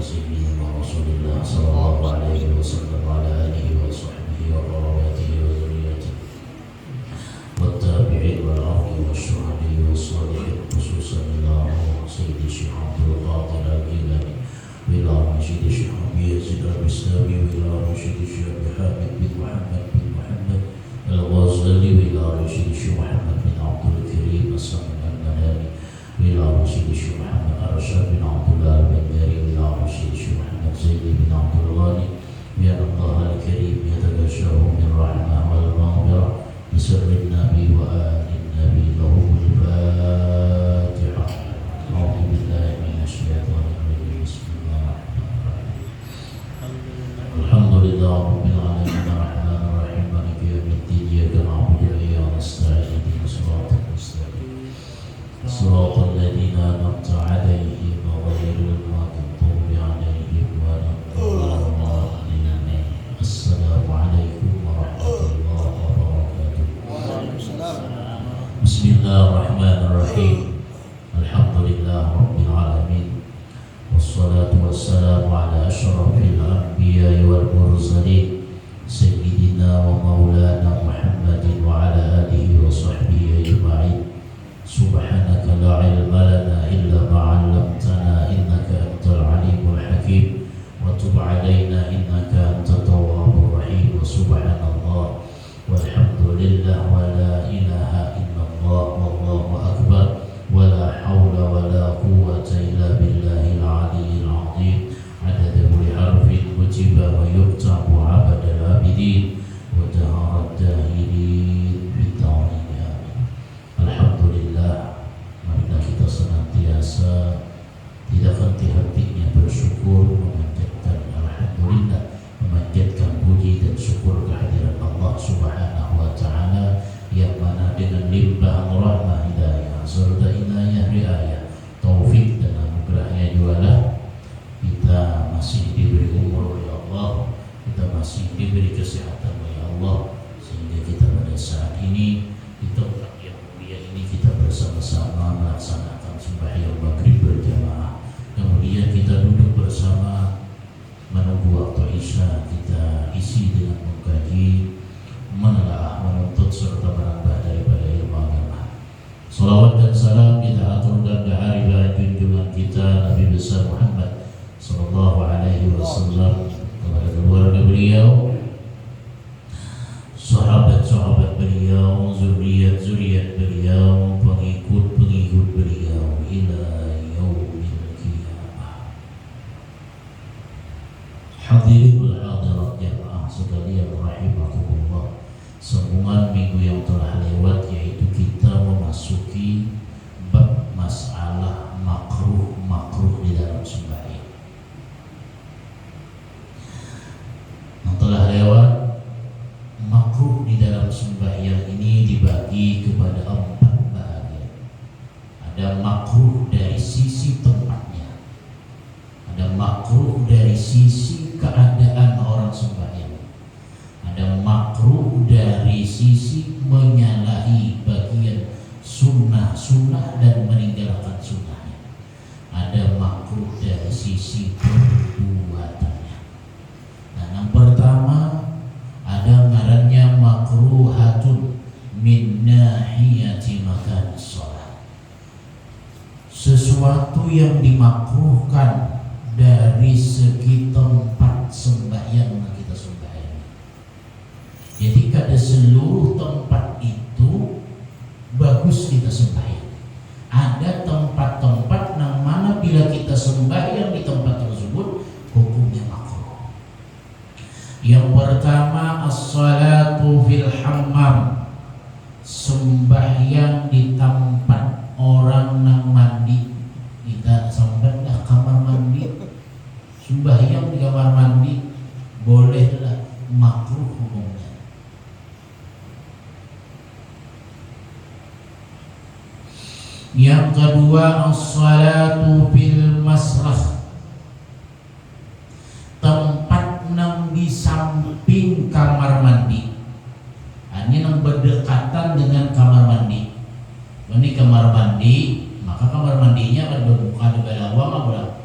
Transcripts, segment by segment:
سيدنا رسول الله صلى الله عليه وسلم وعلى آله وصحبه وقرابته وذريته والتابعين والعافية والشهداء والصالحين خصوصا إلى سيد الشيخ عبد القادر الجيلاني وإلى رشيد الشيخ أبي يزيد البستامي وإلى رشيد الشيخ أبي حامد بن محمد الغزالي وإلى رشيد الشيخ محمد بن عبد الكريم السمن المناني وإلى رشيد الشيخ محمد أرشد بن عبد الله البندري وإلى رشيد الشيخ محمد زيد بن عبد الغني بأن الله الكريم يتغشاه من رحمة والمغفرة بسر النبي وآل النبي لهم الفاتحة. أعوذ بالله من الشيطان الرجيم. بسم الله الرحمن الرحيم. الحمد لله رب العالمين الرحمن الرحيم مالك يوم الدين إياك نعبد وإياك نستعين اهدنا الصراط المستقيم صراط الذين أنعمت عليهم غير المغضوب عليهم ولا الضالين. السلام عليكم ورحمة الله وبركاته. بسم الله الرحمن الرحيم. الحمد لله رب العالمين والصلاة والسلام على أشرف الأنبياء والمرسلين سيدنا ومولانا محمد وعلى آله وصحبه أجمعين. سبحانك لا علم لنا إلا ما علمتنا إنك أنت العليم الحكيم وتب علينا إنك أنت التواب الرحيم. وسبحان الله والحمد لله ولا إله إلا الله والله أكبر ولا حول ولا قوة إلا بالله العلي العظيم. عدد كل حرف كتب ويكتب عبد العابدين ودهر الداهرين بالدارين آمين. Alhamdulillah, marilah kita senantiasa tidak henti-hentinya bersyukur, memanjatkan alhamdulillah, memanjatkan puji dan syukur kehadiran Allah Subhanahu wa taala yang mana dengan limpahan rahmah hidayah serta inayah riayah taufik dan anugerahnya jugalah kita masih diberi umur oleh Allah, kita masih diberi kesehatan oleh Allah sehingga kita pada saat ini di tempat yang mulia ini kita bersama-sama melaksanakan sembahyang maghrib berjamaah. Kemudian kita duduk bersama menunggu waktu isya, kita isi dengan mengkaji, menelaah, menuntut serta menambah daripada ilmu agama. Salawat dan salam kita aturkan ke hari junjungan kita Nabi besar Muhammad sallallahu alaihi wasallam, kepada keluarga beliau, sahabat-sahabat beliau, zuriat-zuriat beliau, pengikut-pengikut beliau ila yaumil qiyamah. Hadirin wal hadirat jamaah sekalian rahimakumullah. Sambungan minggu yang telah lewat yaitu kita memasuki bab masalah makruh di dalam sembahyang. Yang telah lewat, makruh di dalam sembahyang ini dibagi kepada 4 bahagian. Ada makruh dari sisi tempatnya, ada makruh dari sisi keadaan orang sembahyang, ada makruh dari sisi menyalahi bagian sunnah dan meninggalkan sunnahnya, ada makruh dari sisi perbuatannya. Nah, yang pertama ada ngarannya makruhatun min nahiyati makan sholat, sesuatu yang dimakruhkan dari segi tempat sembahyang yang kita sembahyang. Jadi kada seluruh tempat itu bagus kita sembahyang. Ada tempat-tempat yang mana bila kita sembahyang di tempat tersebut hukumnya makruh. Yang pertama as-salatu fil hammam, sembahyang di tempat orang nang mandi. Kita sambatlah kamar mandi, sembahyang di kamar mandi bolehlah, makruh hukumnya. Yang kedua as-salatu fil masrah, tempat nang di samping kamar mandi. Ini nang berdekatan dengan kamar mandi. Ini kamar mandi, maka kamar mandinya ada berbuka di bawah apa?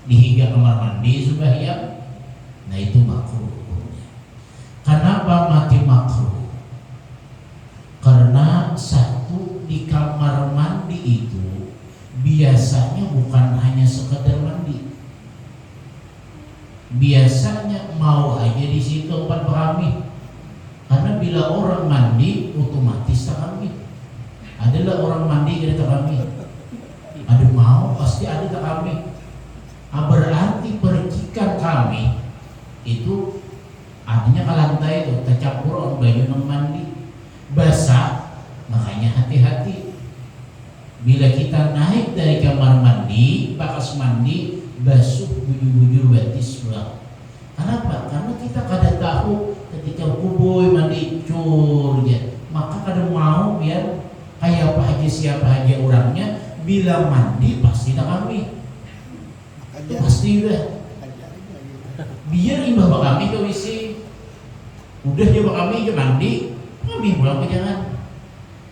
dihiga kamar mandi sembahyang, nah itu makruh hukumnya. Kenapa mati makruh? Karena satu, di kamar mandi itu biasanya bukan hanya sekedar mandi, biasanya mau aja di situ tempat berkami. Karena bila orang mandi otomatis takami. Adalah orang mandi dari takami. Ada mau pasti ada takami. Berarti percikan kami itu artinya ke lantai itu tercampur orang baju nang mandi basah, makanya hati-hati. Bila kita naik dari kamar mandi, bakas mandi, basuh bujur-bujur betis pulang. Kenapa? Karena kita kada tahu ketika kuboy mandi cur ya, maka kada mau biar kayak apa aja siapa aja orangnya, bila mandi pasti tak kami. Pasti udah. Biar imbah bak kami ke WC. Udah dia bak kami ke mandi, kami pulang ke jangan.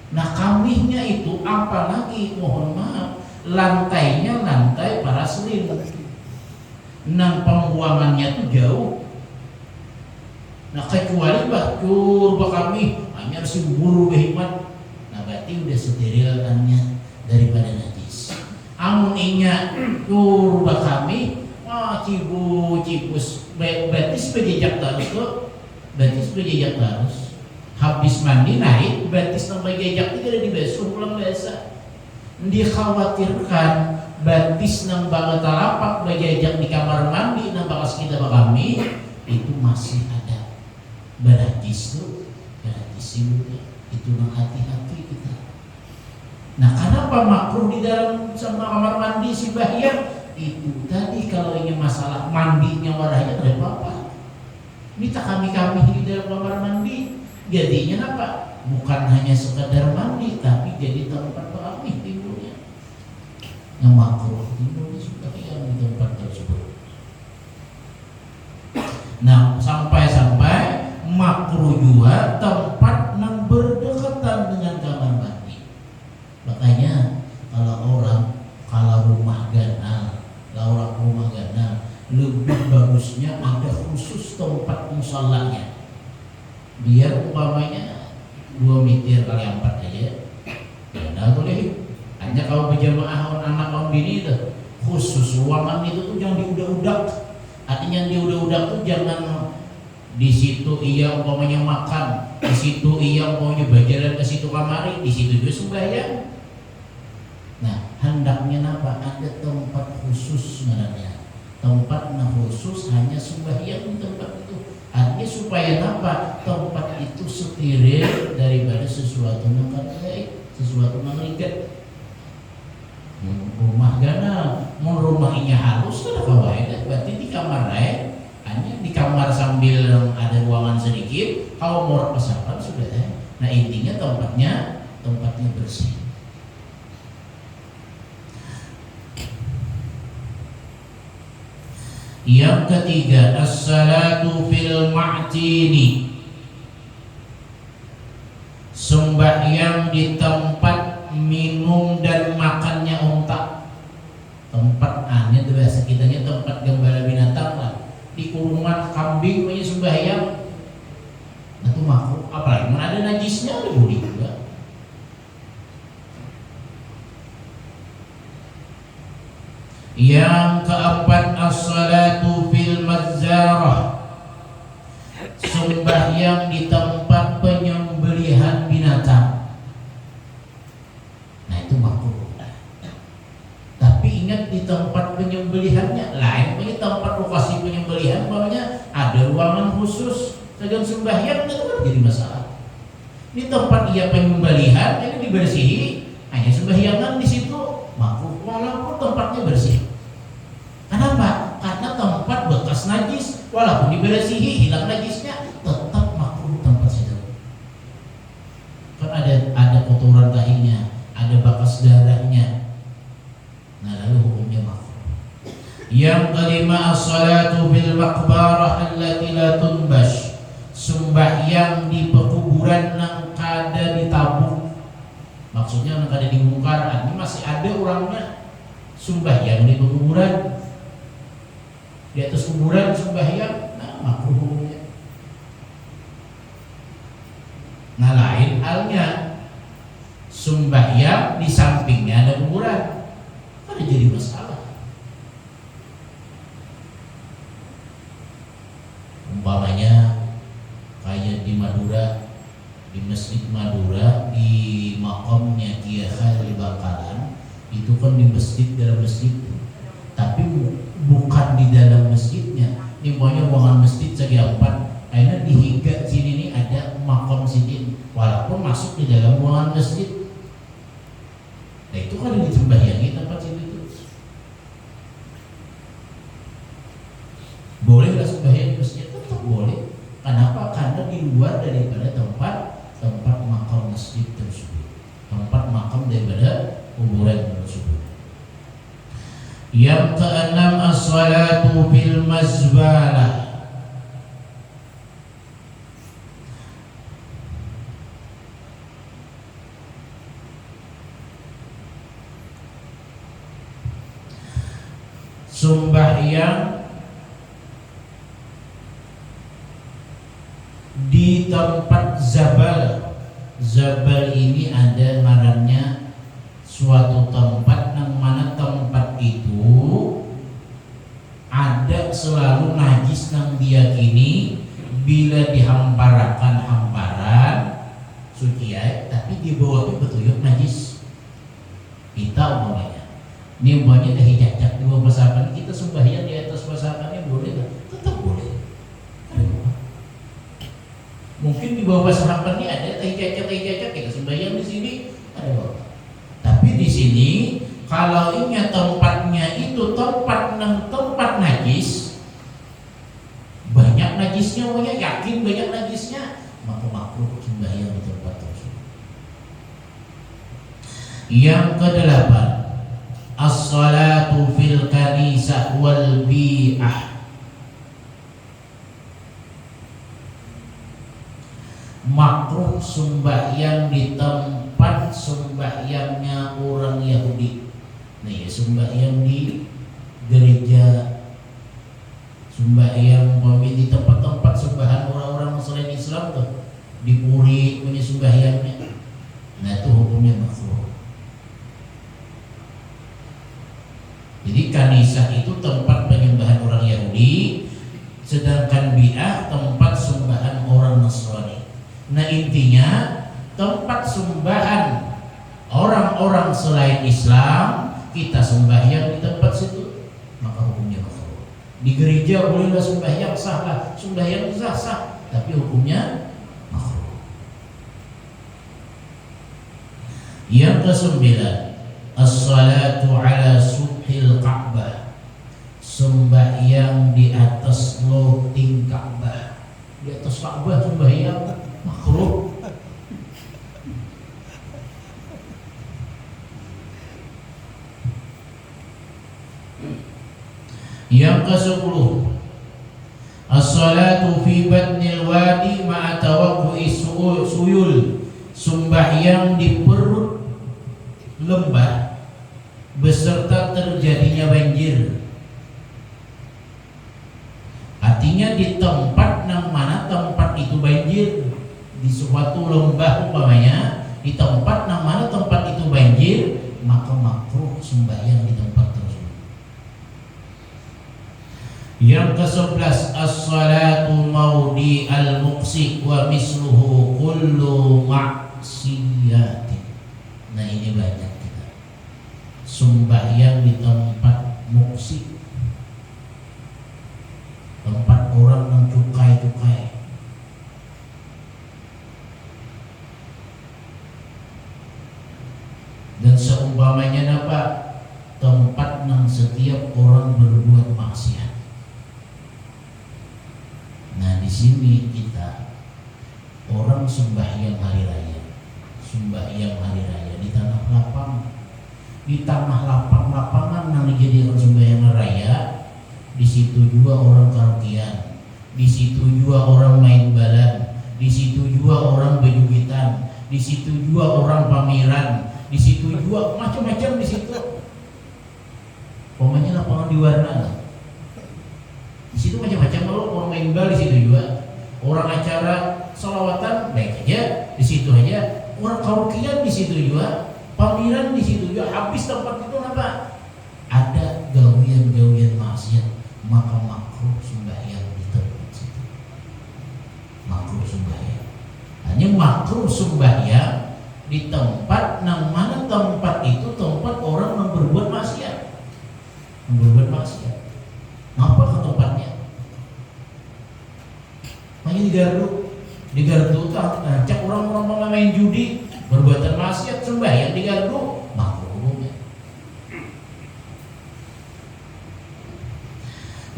Nah kaminya itu apalagi mohon maaf, lantainya lantai para selin. Nang pembuangannya tuh jauh. Nah kecuali bakcur bak kami hanya harus buru behimat. Nah berarti udah sterilannya daripada najis. Amun inya tur bak kami cibus betis bejejak terus tuh, betis bejejak terus. Habis mandi naik betis nang bejejak itu ada dibasuh pulang biasa. Dikhawatirkan betis nang banget talapak bejejak di kamar mandi nang bakas kita bak kami itu masih ada berajis tuh, berajis itu nang hati-hati kita. Nah kenapa makruh di dalam sama kamar mandi si bahyang? Itu tadi kalau ini masalah mandinya warahnya ada apa-apa. Minta kami di dalam kamar mandi jadinya apa? Bukan hanya sekadar mandi tapi jadi tempat kami tidurnya. Yang makruh tidurnya sudah yang di tempat tersebut. Nah sampai-sampai makruh juga tempat yang berdekatan dengan kamar mandi. Makanya kalau rumah ganal lebih bagusnya ada khusus tempat musallanya. Biar umpamanya 2 meter kali 4 aja. Ya boleh. Hanya kalau berjamaah anak kaum bini itu khusus ruangan itu tuh jangan diudak-udak. Artinya diudak-udak tuh jangan di situ iya umpamanya makan, di situ iya umpamanya berjalan ke situ kamari, di situ juga sembahyang. Nah, hendaknya apa? Ada tempat khusus sebenarnya. Tempat khusus hanya sembahyang di tempat itu. Artinya supaya apa? Tempat itu steril daripada sesuatu yang baik, sesuatu yang ligat. Rumah ganal, mau rumahnya halus kada kawaida, berarti di kamar lain. Hanya di kamar sambil ada ruangan sedikit, kalau mau pesapan sudah. Nah intinya tempatnya bersih. Yang ketiga, as-salatu fil ma'tini, sembahyang di tempat minum dan makannya unta. Tempat itu biasa kitanya tempat gembala binatang lah. Di kurungan kambing punya sembahyang. Nah itu makruh, apalagi mana ada najisnya ada boleh juga. Yang keempat, as-salatu fil mazzarah, sembahyang di tempat penyembelihan binatang. Nah itu makruh. Tapi ingat di tempat penyembelihannya lain, punya tempat lokasi penyembelihan, umpamanya ada ruangan khusus sedang sembahyang, itu kan jadi masalah. Di tempat ia penyembelihan ini dibersihi, hanya sembahyangan di situ makruh walaupun tempatnya bersih. Kenapa? Karena tempat bekas najis, walaupun dibersihi hilang najisnya, tetap makruh tempat situ. Kan ada kotoran tahinya, ada bekas darahnya. Nah lalu hukumnya makruh. Yang kelima, as-salatu bil maqbarah allati la tunbash, sembahyang di pekuburan yang kada ditabung. Maksudnya yang kada dibongkar, ini masih ada orangnya, sembahyang di pekuburan. di atas kuburan sembahyang, nah makruh hukumnya. Nah lain halnya sembahyang di sampingnya ada kuburan, kan jadi masalah. Umpamanya kayak di Madura, di Masjid Madura, di makamnya Kiai Khalil Bangkalan, itu kan di masjid, dalam masjid, tapi bukan di dalam masjidnya. Ini pokoknya ruangan masjid segi empat, akhirnya dihiga sini nih ada makam sidin, walaupun masuk di dalam ruangan masjid. Nah itu kan disembahyangi tempat situ itu. Boleh lah sembahyang di masjid, tetap boleh. Kenapa? Karena di luar daripada tempat makam masjid tersebut, tempat makam daripada kuburan tersebut. Yang keenam, as-salatu fil mazbalah. Sembahyang di tempat zabal. Zabal ini ada ngarannya suatu tempat yang mana tempat itu ada selalu najis yang diyakini bila dihamparakan hamparan suci air, tapi di bawah itu betuyuk najis. Kita umpamanya, ini umpamanya dah hijacak di bawah pasapan, kita sembahyang di atas pasapannya boleh nggak? Tetap boleh. Mungkin di bawah pasapan ini ada hijacak kita sembahyang di sini ada. Tapi di sini kalau ini tempatnya itu tempat najis, banyak najisnya, yakin banyak najisnya, maka makruh sembahyang di tempat tersebut. Yang kedelapan, as-salatu fil kanisah wal bi'ah. Makruh sembahyang di tempat sembahyangnya orang Yahudi. Nah ya, sembahyang di gereja, sembahyang di tempat-tempat sembahan orang-orang selain Islam tuh, di puri punya sembahyangnya. Nah itu hukumnya makruh. Jadi kanisah itu tempat penyembahan orang Yahudi, sedangkan bi'ah tempat sembahan orang Nasrani. Nah intinya tempat sembahan orang-orang selain Islam kita sembahyang di tempat situ, maka hukumnya makruh. Di gereja bolehlah sembahyang, sah lah, sembahyang sah, tapi hukumnya makruh. Yang kesembilan, as-salatu ala subhil Ka'bah. Sembahyang di atas loteng Ka'bah. Di atas Ka'bah sembahyang makruh. Yang ke-10, as-salatu fi batnil wadi ma'a tawaqqu'i suyul. Sembahyang di perut lembah beserta terjadinya banjir. Artinya di tempat yang mana tempat itu banjir, di suatu lembah umpamanya, di tempat yang mana tempat itu banjir, maka makruh sembahyang di tempat tersebut. Yang ke-11, as-salatu maudi al-muqsi wa misluhu kullu maksiyatin. Nah ini banyak kita sembahyang di tempat muqsi, tempat orang yang cukai-cukai. Dan seumpamanya apa? Tempat yang setiap orang berbuat maksiat. Nah di sini kita orang sembahyang hari raya, sembahyang hari raya di tanah lapang, di tanah lapangan yang dijadikan sembahyang raya. Di situ juga orang karaokean, di situ juga orang main balan, di situ juga orang bejugitan, di situ juga orang pameran, di situ juga macam-macam di situ. Pokoknya lapangan diwarna lah. Di situ macam-macam, orang main bal di situ juga, orang acara sholawatan baik aja di situ aja, orang karaokean di situ juga, pamiran di situ juga. Habis tempat itu apa? Ada gawian-gawian maksiat, maka makruh sembahyang di tempat situ. Makruh sembahyang. Hanya makruh sembahyang di tempat nang mana tempat itu tempat orang yang berbuat maksiat. Berbuat maksiat. Ngapa ke tempatnya? Hanya di Gardu cak orang-orang main judi, berbuatan maksiat, sembahyang di Gardu, makruh hukumnya.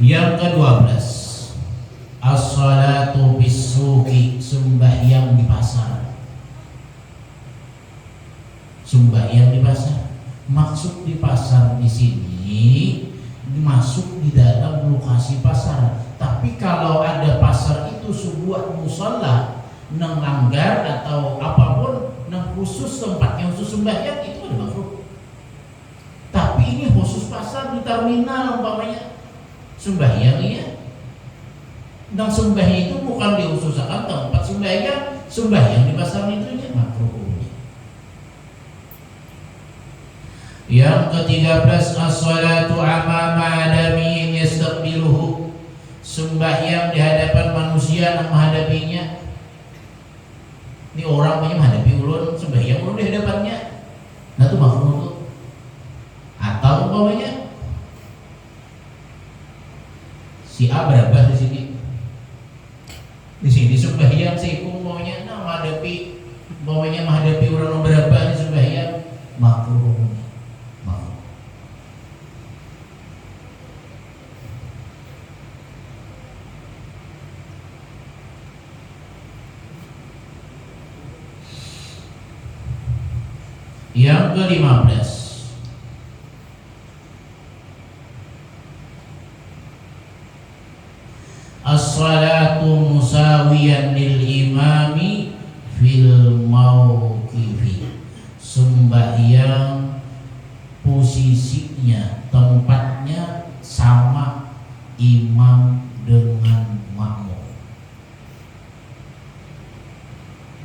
Yang ke-12, as-salatu bis-suqi, sembahyang di pasar. Sembahyang di pasar. Maksud di pasar di sini masuk di dalam lokasi pasar. Tapi kalau ada pasar itu sebuah musalla nang langgar atau apapun nang khusus tempatnya khusus sembahyang, itu ada makruh. Tapi ini khusus pasar di terminal umpamanya sembahyang, iya. Dan sembahyang itu bukan diusahakan tempat sembahyang di pasar itu ya makruh. Yang ke-13, as-salatu amama adamiyin yastaqbiluhu, sembahyang di hadapan manusia yang menghadapinya. Ini orang punya menghadapi ulun, sembahyang ulun di hadapannya. Nah itu makruh tuh. Atau umpamanya si A berabah di sini. Di sini sembahyang si Iku umpamanya menghadapi orang yang berabah di sembahyang, makruh. Yang ke-15, as-salatu musawiyan lil imami fil mauqifi, sembahyang posisinya, tempatnya sama imam dengan makmum.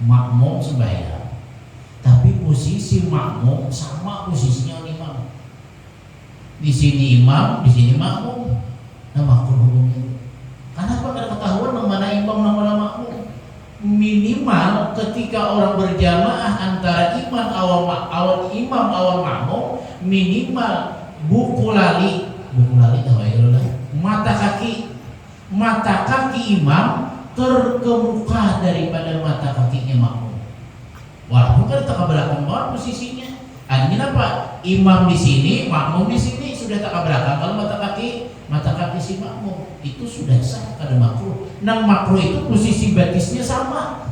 Makmum sembahyang, tapi posisi makmum sama posisinya imam. Di sini imam, di sini makmum. Nah makruh hukumnya. Kenapa? Karena ketahuan mana imam, mana makmum. Minimal ketika orang berjamaah antara awal makmum, minimal buku lali mata kaki imam terkemuka daripada mata kakinya makmum. Walaupun kan tak belakang banget posisinya. Artinya apa? Imam di sini, makmum di sini, sudah tak belakang. Kalau mata kaki si makmum itu sudah sah kada makruh. Nang makruh itu posisi batisnya sama.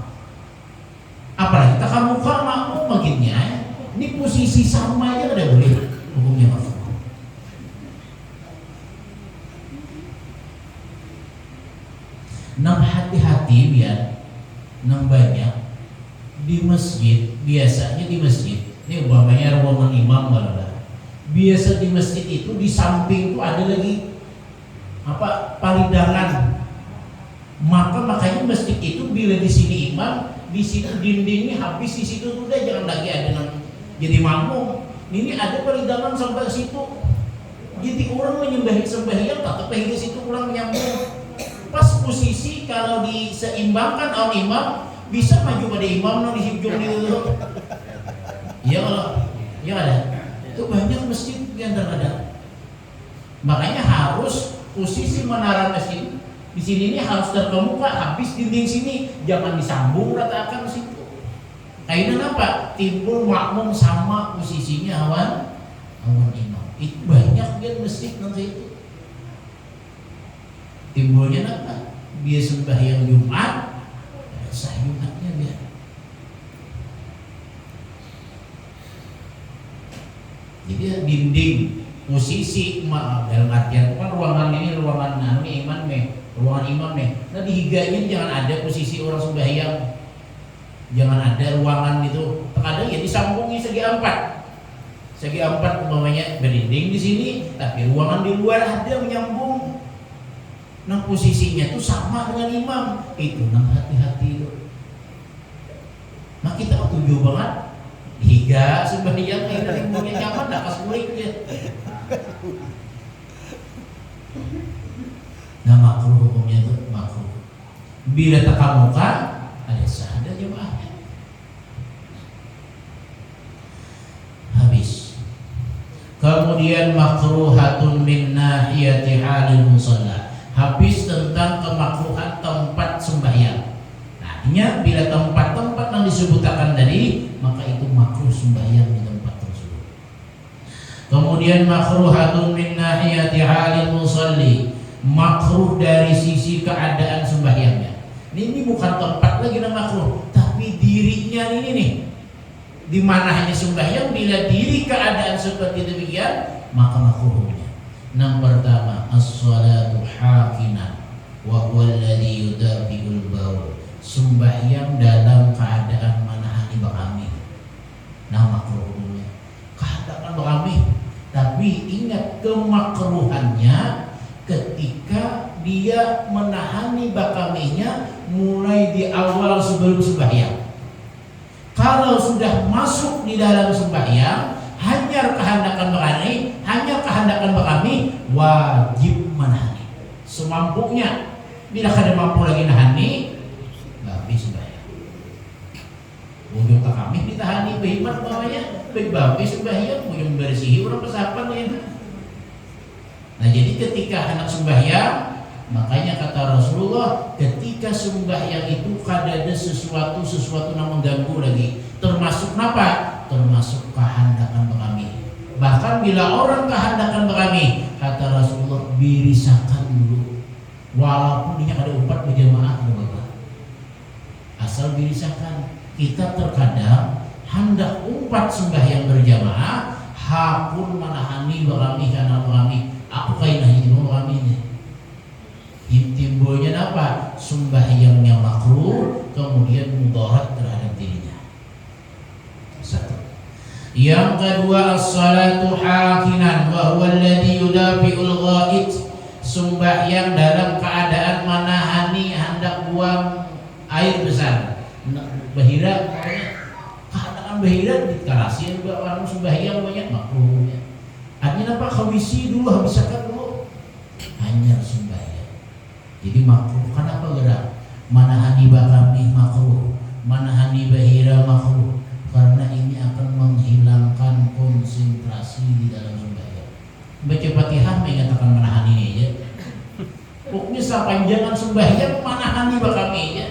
Apalagi tak muka makmum bagiannya. Ini posisi sama aja kada boleh hukumnya makruh. Nang hati-hati biar nang banyak di masjid, biasanya di masjid ini umpamanya ruangan imam biasa di masjid itu di samping itu ada lagi palidangan. Makanya masjid itu bila di sini imam, di situ dindingnya habis, di situ udah jangan lagi ada jadi makmum. Ini ada palidangan sampai situ. Jadi orang sembahyang tetap ke situ orang menyambung. Pas posisi kalau diseimbangkan oleh imam, bisa maju pada imam di hujung itu. Iya kalau ya ada. Itu banyak masjid yang ada. Makanya harus posisi menara masjid di sini ini harus terkemuka, habis dinding sini, jangan disambung ratakan situ. Kainan apa? Timbul makmum sama posisinya awan imam. Itu banyak kan masjid nanti itu. Timbulnya apa? Dia sembahyang Jumat, sah Jumatnya dia. Jadi dinding posisi dalam artian kan ruangan ini ruangan imam nih. Nah di higanya jangan ada posisi orang sembahyang, jangan ada ruangan itu. Terkadang ya disambungi segi empat umpamanya berdinding di sini, tapi ruangan di luar ada menyambung. Nah posisinya tuh sama dengan imam, itu nang hati-hati itu. Nah kita tujuh banget, higa sembahyang ini dari mulai nyaman, dah pas mulai dia. Nah makruh hukumnya itu makruh. Bila takamuka ada sah, ada jemaahnya. Habis. Kemudian makruhatun min nahiyati halil musalla. Habis tentang kemakruhan tempat sembahyang. Artinya bila tempat-tempat yang disebutkan tadi, maka itu makruh sembahyang di tempat tersebut. Kemudian makruhatun min nahiyati halil musalli. Makruh dari sisi keadaan sembahyangnya. Ini bukan tempat lagi yang makruh, tapi dirinya ini nih. Di mana hanya sembahyang, bila diri keadaan seperti demikian, maka makruhnya. Yang pertama, as-salatu hakinan wa huwa alladhi yudafi'ul baul. Sembahyang dalam keadaan manahani bakami. Nah makruhnya keadaan bakami, tapi ingat kemakruhannya ketika dia menahani bakaminya mulai di awal sebelum sembahyang. Kalau sudah masuk di dalam sembahyang, hanya kehendakan bakami, wajib menahani semampunya. Bila kada mampu lagi nahani, nggak bisa sembahyang. Ujung kami ditahani behimat bawahnya, babi sembahyang, ujung bersihi orang pesapan ya. Nah jadi ketika anak sembahyang, makanya kata Rasulullah, ketika sembahyang itu kada ada sesuatu yang mengganggu lagi. Termasuk apa? Termasuk kehendakan kami. Bahkan bila orang kehendakan kami, kata Rasulullah, birisakan dulu. Walaupun dia ada umpat berjamaah, asal birisakan. Kita terkadang hendak umpat sembahyang berjamaah, hakun manahani kami karena kami. Aku kainah ini kami ini. Timbulnya apa? Sembahyangnya makruh, kemudian mudarat terhadap dirinya. Satu. Yang kedua, as-salatu hakinan wa huwa alladhi yudafi'ul ghaid. Sembahyang dalam keadaan manahani hendak buang air besar. Bahira, keadaan bahira dikarasi orang sembahyang banyak makruhnya. Artinya apa? Habisi dulu, habiskan dulu. Hanya sembahyang. Jadi makruh. Kenapa gerak? Manahani bakami makruh, manahani bahira makruh. Karena ini akan menghilangkan konsentrasi di dalam sembahyang. Baca Fatihah mengatakan manahani ini aja. Pokoknya sepanjangan sembahyang manahani bakami aja.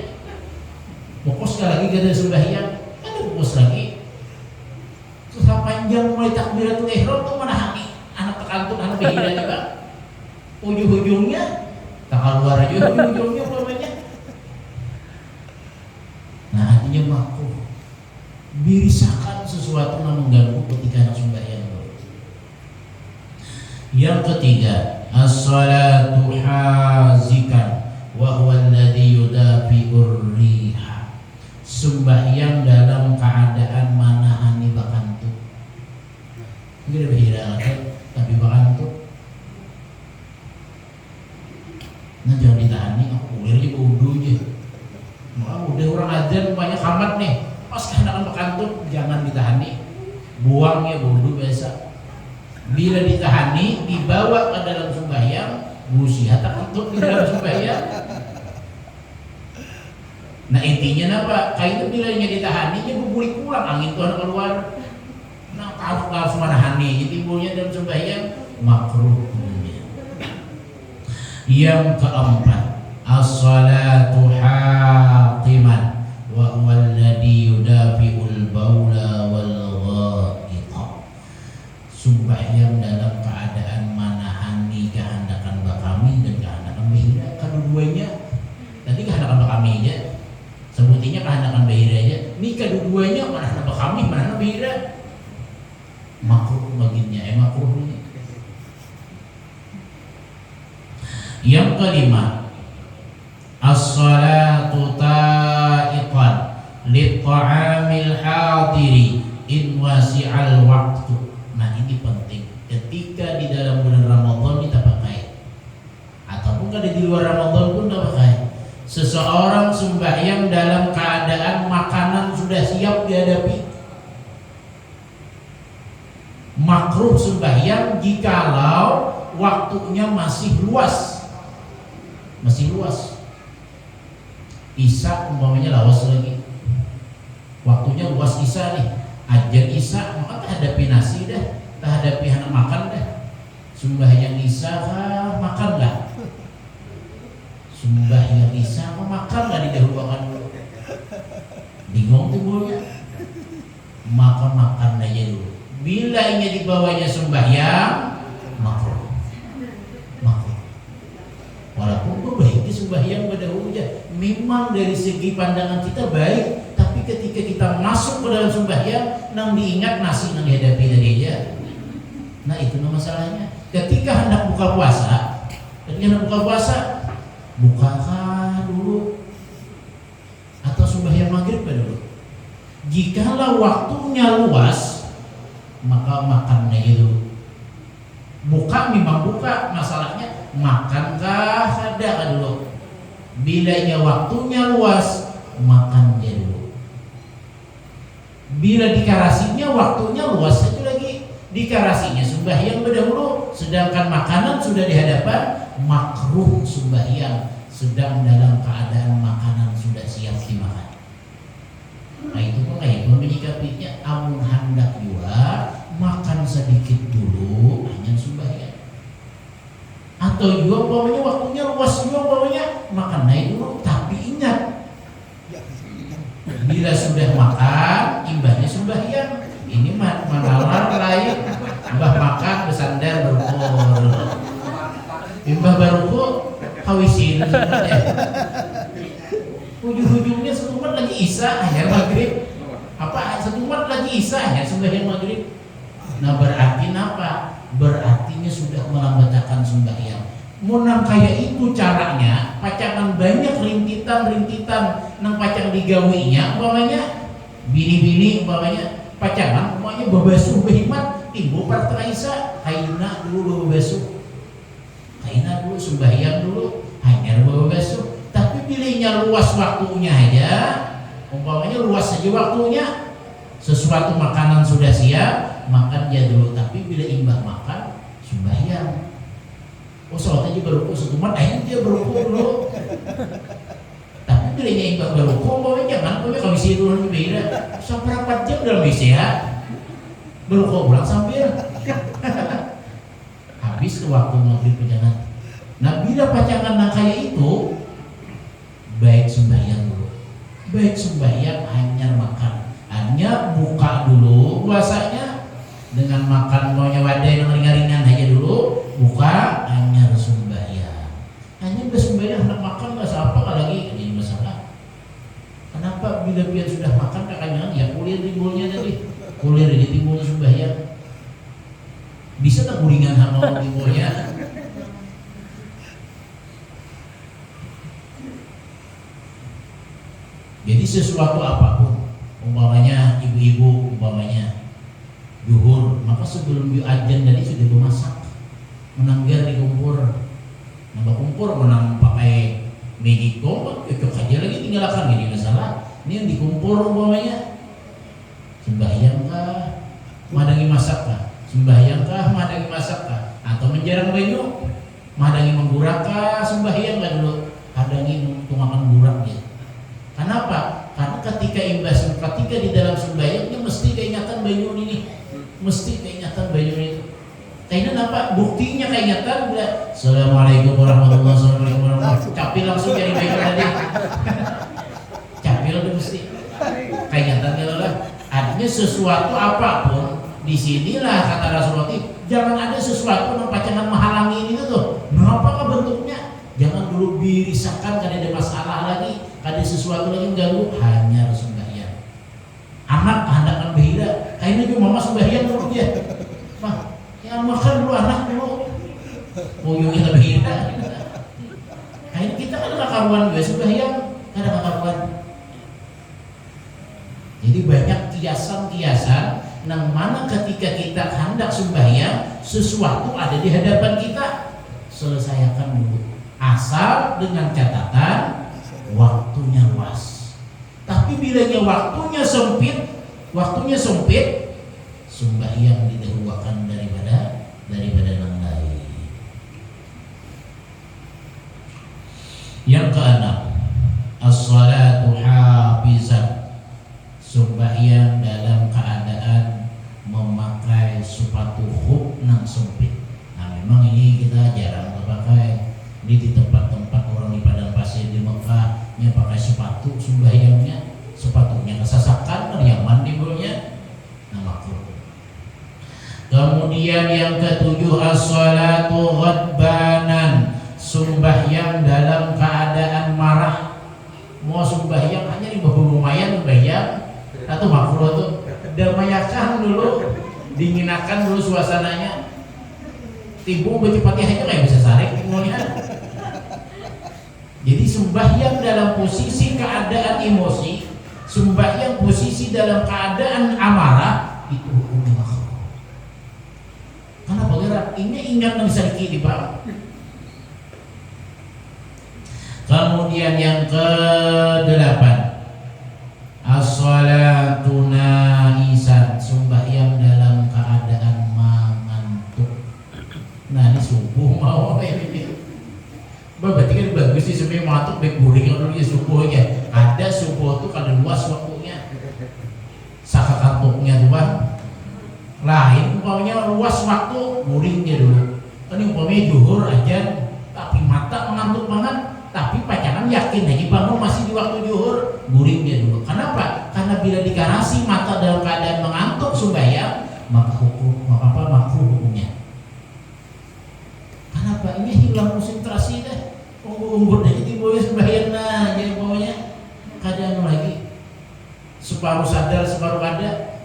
Fokus sekali lagi kada sembahyang, ada fokus lagi. Sepanjang mulai takbiratul ihram tuh manahani. Anak terkantuk, anak bahira juga. Ujung-ujungnya tak keluar aja ujung-ujungnya banyak. Nah artinya makruh. Birisakan sesuatu yang mengganggu ketika anak sembahyang. Yang ketiga, as-salatu hazikan wa huwa alladhi yudafi'ur riha. Sembahyang dalam keadaan manahani bakantuk. Enggak ada bahira tapi bakantuk. Nah jangan ditahani, aku ulir aja wudu aja. Udah orang ajan banyak kamat nih. Pas kehendakan bakantut jangan ditahani, buang ya wudu biasa. Bila ditahani dibawa ke dalam sembahyang, busihat takantut di dalam sembahyang. Nah intinya apa? Kayak bila ditahani dia berbuli pulang, angin tuh keluar. Nah kalau manahani timbulnya dalam sembahyang makruh. Yang keempat, as-salatu haqiman wa huwa alladhi yudafi'ul baula wal ghaita. Sembahyang dalam keadaan manahani kehendakan bakami dan kehendakan bahira. Kedua-duanya tadi kehendakan bakami aja, sebutinya kehendakan bahira aja. Ini kedua-duanya mana bakami mana bahira. Makruh baginya, makruh ini. Yang kelima, as-salatu ta'iqan li-ta'amil hadiri in wasi'al waktu. Nah ini penting. Ketika di dalam bulan Ramadan kita pakai, ataupun kada di luar Ramadan pun tak pakai. Seseorang sembahyang dalam keadaan makanan sudah siap dihadapi. Makruh sembahyang jikalau waktunya masih luas. Masih luas. Isya umpamanya lawas lagi. Waktunya luas Isya nih. Ajar Isya maka hadapi nasi dah, hadapi anak makan dah. Sembahyang Isya kah makan lah. Sembahyang Isya kah makan lah didahulukan dulu. Bingung timbulnya. Makan aja dulu. Bila ini dibawanya sembahyang makruh. Walaupun baik sembahyang pada umumnya memang dari segi pandangan kita baik, tapi ketika kita masuk ke dalam sembahyang nang diingat nasi nang dihadapi tadi aja. Nah itu masalahnya. Ketika hendak buka puasa, bukankah dulu atau sembahyang maghrib dulu. Jikalau waktunya luas, maka makan aja dulu. Buka memang buka, masalahnya makankah ada kan dulu. Bilanya waktunya luas, makan aja dulu. Bila dikarasinya waktunya luas saja lagi, dikarasinya sembahyang berdahulu, sedangkan makanan sudah di hadapan, makruh sembahyang sedang dalam keadaan makanan sudah siap dimakan. Nah itu makanya menyikapinya amun hendak juga makan sedikit dulu hanya sembahyang. Atau juga umpamanya waktunya luas juga umpamanya makan naik dulu, tapi ingat bila sudah makan imbahnya sembahyang. Ini manalar lain, imbah makan bersandar berukur, imbah baruku hawisin. Ujung-ujungnya setumat lagi Isya hanya maghrib. Apa setumat lagi Isya hanya sembahyang maghrib. Nah berarti apa? Berartinya sudah melambatkan sembahyang. Munang kayak itu caranya, pacangan banyak rintitan nang pacang digawinya, umpamanya bini-bini umpamanya pacangan umpamanya babasuh berhikmat timbul partai Isya, kaina dulu babasuh, kaina dulu sembahyang dulu, hanya babasuh. Tapi pilihnya luas waktunya aja, umpamanya luas saja waktunya, sesuatu makanan sudah siap, makan dia dulu. Tapi bila imbah makan, sembahyang. Oh sholat aja beruku setumat, akhirnya dia beruku dulu. Tapi bilanya imbah beruku, umpamanya jangan, umpamanya kalau isi dulu beda. Seberapa jam dalam isi ya, beruku pulang sambil habis ke waktu maghrib jangan. Nah bila pacangan nah kayak itu, baik sembahyang dulu, baik sembahyang hanya makan, hanya buka dulu puasanya dengan makan maunya wadai yang ringan-ringan aja dulu, buka hanya sembahyang, hanya udah sembahyang hendak makan nggak apa lagi jadi masalah. Kenapa bila dia sudah makan kakaknya ya kulir timbulnya tadi, kulir jadi timbulnya sembahyang, bisa tak guringan sama timbulnya. Jadi sesuatu apapun, umpamanya ibu-ibu, umpamanya zuhur, maka sebelum diajan tadi sudah memasak, menanggar di kumpur, nambah kumpur, menang pakai mediko, cocok aja lagi tinggalkan jadi masalah. Ini yang dikumpur umpamanya, sembahyang kah, madangi masak kah, sembahyang kah, madangi masak kah, atau menjarang banyu, madangi menggurak kah, sembahyang kah dulu, hadangi tungakan gurak ya. Kenapa? Karena ketika di dalam sembahyangnya mesti keingatan banyu ini, mesti keingatan banyu itu. Karena apa? Buktinya keingatan bila Assalamualaikum warahmatullahi wabarakatuh. Capil langsung jadi banyu tadi. Capil itu mesti keingatan kalau lah. Artinya sesuatu apapun di sinilah kata Rasulullah, jangan ada sesuatu yang pacangan menghalangi itu tuh. Nah, apakah bentuknya? Jangan dulu birisakan kada ada masalah lagi, kada sesuatu lagi ganggu, hanya sembahyang. Anak kehendakan behira, kayaknya juga mama sembahyang dulu dia. Mah, yang makan dulu anak dulu. Puyung kita behira. Kayaknya kita kan kakaruan juga sembahyang, kada kakaruan. Jadi banyak kiasan-kiasan nang mana ketika kita hendak sembahyang sesuatu ada di hadapan kita, selesaikan dulu. asal dengan catatan waktunya luas. Tapi bilanya waktunya sempit, sembahyang didahulukan daripada yang lain. Yang keenam, as-salatu hafizan, sembahyang dalam keadaan memakai sepatu khuf nang sempit. Nah, memang ini kita jarang pakai di tempat-tempat orang di padang pasir di Mekah nya pakai sepatu sembahyangnya, sepatunya kesasakan yang timbulnya. Nah, makruh. Kemudian yang ketujuh, as-salatu ghadbanan, sembahyang dalam keadaan marah. Mau sembahyang hanya di bawah lumayan sembahyang atau makruh tuh damayakan dulu, dinginakan dulu suasananya. Timbul bercepatnya aja kayak bisa sarik timbulnya. Jadi sembahyang dalam posisi keadaan emosi, sembahyang posisi dalam keadaan amarah itu hukumnya makruh. Karena bagaimana? Ini ingat dan sedikit di bawah. Kemudian yang ke-8, as-salatu na'isan, sembahyang dalam keadaan mengantuk. Nah, ini subuh mau apa ini? Berarti kan bagus sih sebenarnya mengantuk baik guring kalau dia subuhnya. Ada subuh itu kada luas waktunya. Saka kantuknya tuh bang. Lain umpamanya luas waktu guringnya dulu. Ini umpamanya zuhur aja tapi mata mengantuk banget. Tapi pacaran yakin lagi bangun masih di waktu zuhur, guringnya dulu. Kenapa? Karena bila digarasi mata dalam keadaan mengantuk sembahyang, maka makruh hukumnya. Kenapa? Ini hilang konsentrasi deh. Unggur aja timbulnya sembahyang nah, jadi pokoknya keadaan lagi separuh sadar separuh kada.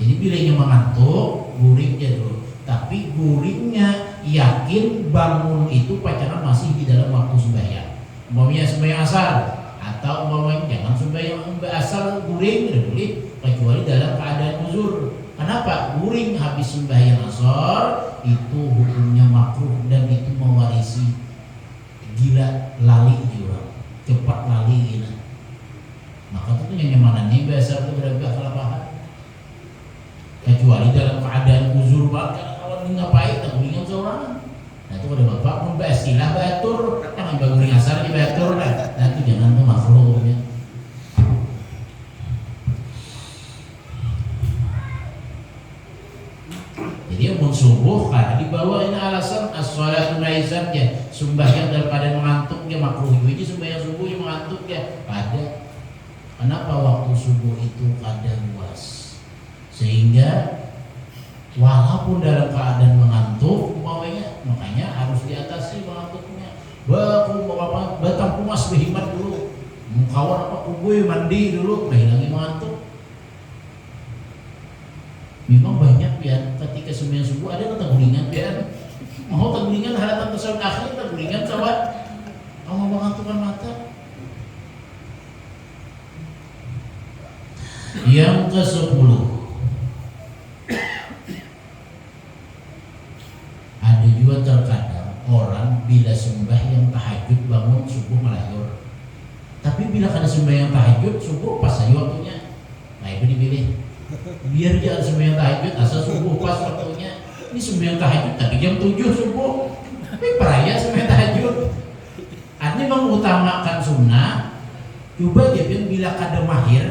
Jadi bilanya mengantuk, guringnya dulu. Tapi guringnya yakin bangun itu pacaran masih di dalam waktu sembahyang. Umpamanya sembahyang asar atau umpamanya jangan sembahyang asar guring udah boleh kecuali dalam keadaan uzur. Kenapa? Guring habis sembahyang asar itu hukumnya makruh dan itu mewarisi gila lali juga, cepat lali gitu. Maka itu nyamanannya biasa beragak kelapahan. Kecuali dalam keadaan uzur banget. Ngapain tak gulingan seorang. Nah itu ada bapak pun istilah batur, jangan bangun asar di batur lah. Nah itu jangan tuh makruh ya. Jadi yang subuh karena dibawa ini alasan as-salatu naizan ya, sembahyang dalam keadaan mengantuk ya makruh. Jadi sembahyang subuh yang mengantuk ya ada. Kenapa waktu subuh itu kada luas sehingga walaupun dalam keadaan mengantuk, makanya harus diatasi mengantuknya. Batang pumas berhimat dulu, kawan apa kubuy mandi dulu, hilangi mengantuk. Memang banyak ya ketika sembahyang subuh ada yang tergulingan ya, mau tergulingan halaman tasawuf akhir tergulingan kawan, mau mengantukkan mata. Yang ke-10, ada juga terkadang orang bila sembahyang tahajud bangun subuh melayur. Tapi bila kada sembahyang tahajud subuh pas saja waktunya. Nah itu dipilih. Biar jangan sembahyang tahajud asal subuh pas waktunya. Ini sembahyang tahajud tapi jam 7 subuh. Tapi peraya sembahyang tahajud. Artinya mengutamakan sunnah. Coba aja bila kada mahir.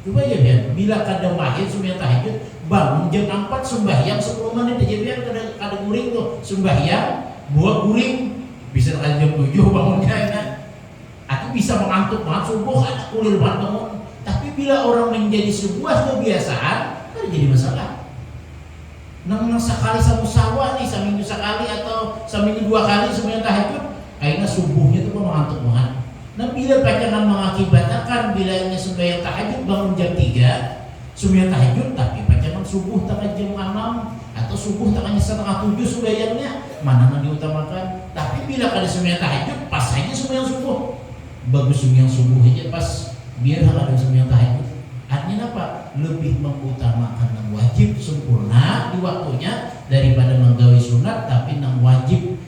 Coba aja bila kada mahir sembahyang tahajud, bangun jam 4 sembahyang 10 menit aja biar kada guring tuh sembahyang buat guring bisa jam 7 bangunnya enak. Aku bisa mengantuk banget subuh kan kulir banget bangun. Tapi bila orang menjadi sebuah kebiasaan kan jadi masalah. Nang sekali satu sawah nih seminggu sekali atau seminggu 2 kali sembahyang tahajud, kayaknya subuhnya tuh mengantuk banget. Nah bila pacaran mengakibatkan bila ini sembahyang tahajud bangun jam 3 sembahyang tahajud tapi pacaran subuh tengah jam 6 atau subuh tengahnya setengah 7 sembahyangnya mana yang diutamakan. Tapi bila kada sembahyang tahajud pas saja sembahyang subuh, bagus sembahyang subuh aja pas biar ada sembahyang tahajud. Artinya apa? Lebih mengutamakan yang wajib sempurna di waktunya daripada menggawi sunat tapi yang wajib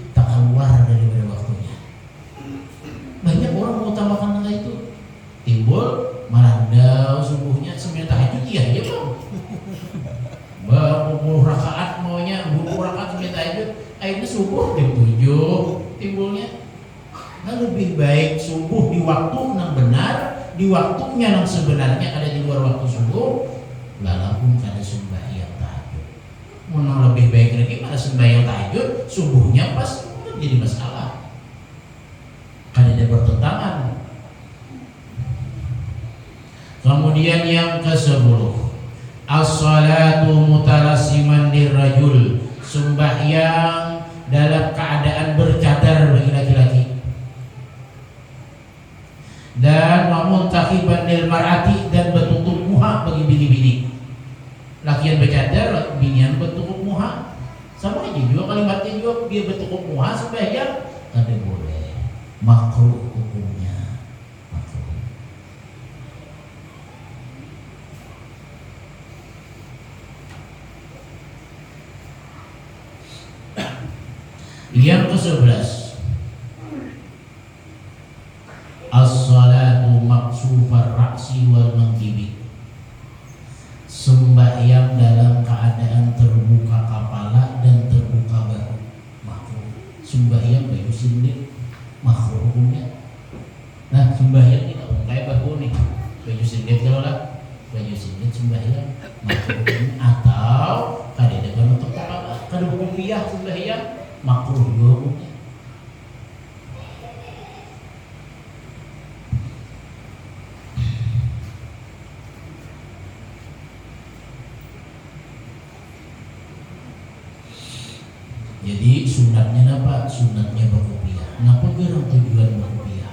akhirnya subuh jam 7 timbulnya. Nah lebih baik subuh di waktu yang benar, di waktunya yang sebenarnya ada di luar waktu subuh, walaupun kada sembahyang tahajud. Menang lebih baik lagi pada sembahyang tahajud subuhnya pas jadi masalah. Kada ada pertentangan. Kemudian yang ke-10, as-salatu mutalasiman lirrajul, sembahyang dalam keadaan bercadar bagi laki-laki. Dan wamuntakiban lil mar'ati, dan bertutup muha bagi bini-bini. Lakian bercadar, binian bertutup muha. Sama aja juga kalimatnya juga, dia bertutup muha sembahyang kada boleh. Makruh hukumnya, makruh. Yang ke-11, as-salatu maksufar ra'si wal mangkibi, sembahyang dalam keadaan terbuka kepala dan terbuka bahu, makruh. Sembahyang baju sindit, makruh hukumnya. Nah sembahyang tidak pakai bahu nih, baju sindit kalau lah, baju sindit sembahyang makruh hukumnya. Atau kada dengan untuk kepala, kada kopiah sembahyang makruh juga hukumnya. Jadi sunatnya apa? Sunatnya berkopiah. Kenapa gerang tujuan berkopiah?